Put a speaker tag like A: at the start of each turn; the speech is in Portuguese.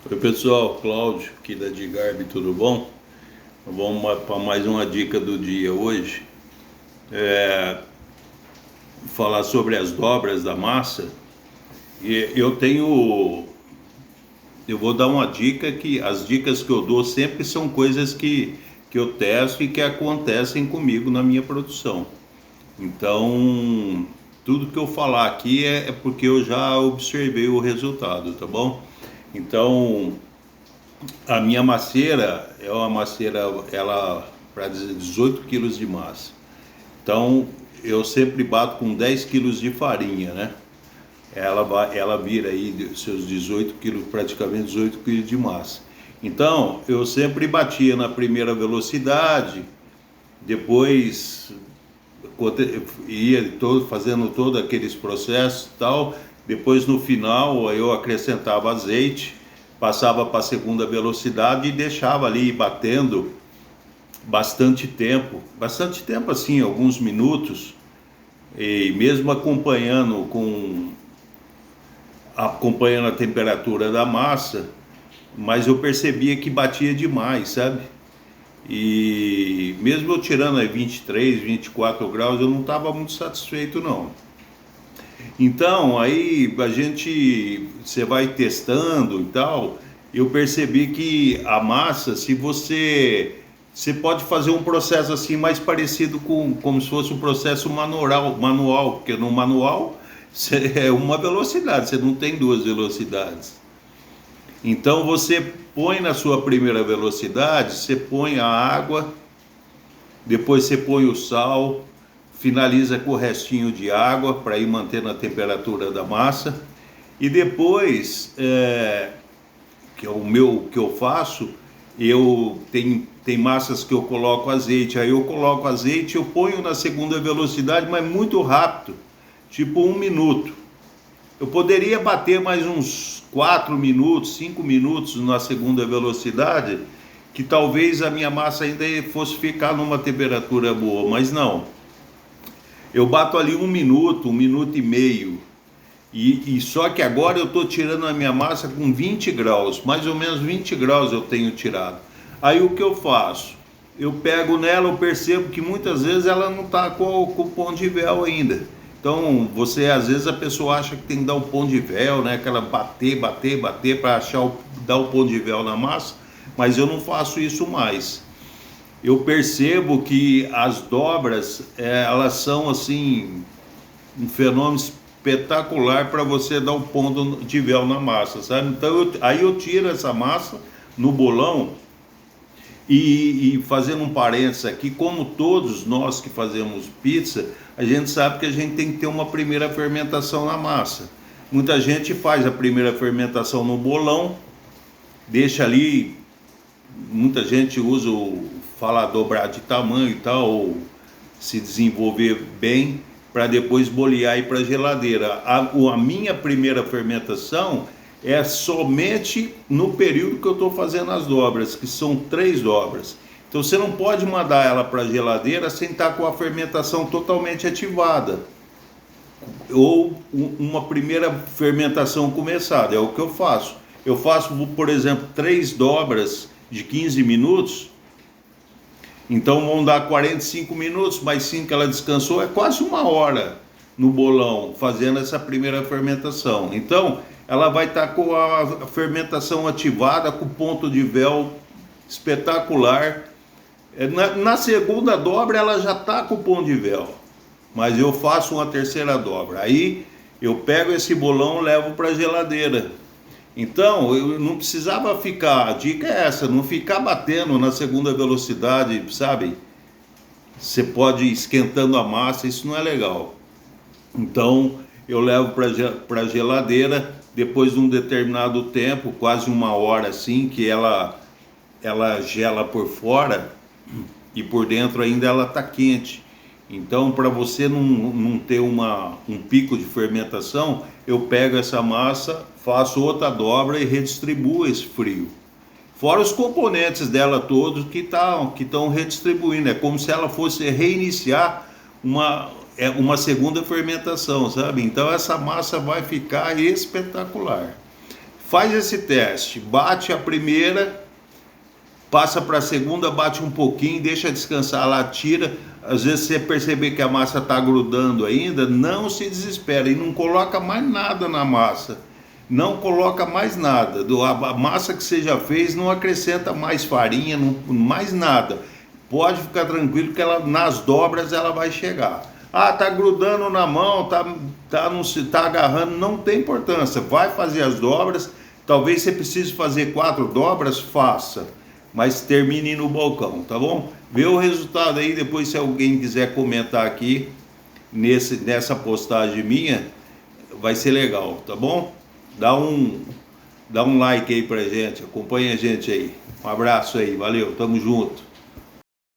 A: Oi pessoal, Cláudio aqui da Digarbi, tudo bom? Vamos para mais uma dica do dia hoje. Falar sobre as dobras da massa. E eu vou dar uma dica que as dicas que eu dou sempre são coisas que eu testo e que acontecem comigo na minha produção. Então, tudo que eu falar aqui é porque eu já observei o resultado, tá bom? Então, a minha macieira é uma macieira, ela para 18 quilos de massa. Então, eu sempre bato com 10 quilos de farinha, né? Ela vira aí seus 18 quilos, praticamente 18 quilos de massa. Então, eu sempre batia na primeira velocidade, depois fazendo todos aqueles processos e tal. Depois, no final, eu acrescentava azeite, passava para a segunda velocidade e deixava ali batendo bastante tempo assim, alguns minutos, e mesmo acompanhando a temperatura da massa, mas eu percebia que batia demais, sabe? E mesmo eu tirando aí 23, 24 graus, eu não estava muito satisfeito não. Então, aí você vai testando e tal, eu percebi que a massa, se você pode fazer um processo assim mais parecido com como se fosse um processo manual, porque no manual é uma velocidade, você não tem duas velocidades. Então você põe na sua primeira velocidade, você põe a água, depois você põe o sal, finaliza com o restinho de água para ir mantendo a temperatura da massa. E depois, que é o que eu faço, tem massas que eu coloco azeite, aí eu coloco azeite, eu ponho na segunda velocidade, mas muito rápido, tipo 1 minuto. Eu poderia bater mais uns 4 minutos, 5 minutos na segunda velocidade, que talvez a minha massa ainda fosse ficar numa temperatura boa, mas não. Eu bato ali 1 minuto, 1 minuto e meio, e só que agora eu estou tirando a minha massa com 20 graus, mais ou menos 20 graus eu tenho tirado. Aí o que eu faço? Eu pego nela, eu percebo que muitas vezes ela não está com o pão de véu ainda. Então, às vezes a pessoa acha que tem que dar o pão de véu, né? Aquela bater para dar o pão de véu na massa, mas eu não faço isso mais. Eu percebo que as dobras, elas são assim, um fenômeno espetacular para você dar o pão de véu na massa, sabe? Então, aí eu tiro essa massa no bolão e fazendo um parênteses aqui, como todos nós que fazemos pizza, a gente sabe que a gente tem que ter uma primeira fermentação na massa. Muita gente faz a primeira fermentação no bolão, deixa ali, muita gente usa fala dobrar de tamanho e tal, ou se desenvolver bem, para depois bolear e ir para a geladeira. A minha primeira fermentação é somente no período que eu estou fazendo as dobras, que são 3 dobras. Então você não pode mandar ela para a geladeira sem estar com a fermentação totalmente ativada, ou uma primeira fermentação começada. É o que eu faço. Eu faço, por exemplo, 3 dobras de 15 minutos, então vão dar 45 minutos, mais 5 que ela descansou, é quase 1 hora no bolão, fazendo essa primeira fermentação. Então, ela vai estar com a fermentação ativada, com ponto de véu espetacular. Na segunda dobra, ela já está com o ponto de véu, mas eu faço uma terceira dobra. Aí, eu pego esse bolão e levo para a geladeira. Então, eu não precisava ficar, a dica é essa, não ficar batendo na segunda velocidade, sabe? Você pode ir esquentando a massa, isso não é legal. Então, eu levo para a geladeira, depois de um determinado tempo, quase 1 hora assim, que ela gela por fora e por dentro ainda ela está quente. Então, para você não ter um pico de fermentação, eu pego essa massa, faço outra dobra e redistribuo esse frio. Fora os componentes dela todos que estão redistribuindo. É como se ela fosse reiniciar uma segunda fermentação, sabe? Então essa massa vai ficar espetacular. Faz esse teste, bate a primeira, passa para a segunda, bate um pouquinho, deixa descansar lá, tira. Às vezes você perceber que a massa está grudando ainda, não se desespera e não coloca mais nada na massa. Não coloca mais nada. A massa que você já fez não acrescenta mais farinha, não, mais nada. Pode ficar tranquilo que ela, nas dobras ela vai chegar. Ah, tá grudando na mão, não se tá agarrando, não tem importância. Vai fazer as dobras. Talvez você precise fazer 4 dobras, faça. Mas termine no balcão, tá bom? Vê o resultado aí, depois se alguém quiser comentar aqui nessa postagem minha, vai ser legal, tá bom? Dá um like aí pra gente, acompanha a gente aí. Um abraço aí, valeu, tamo junto.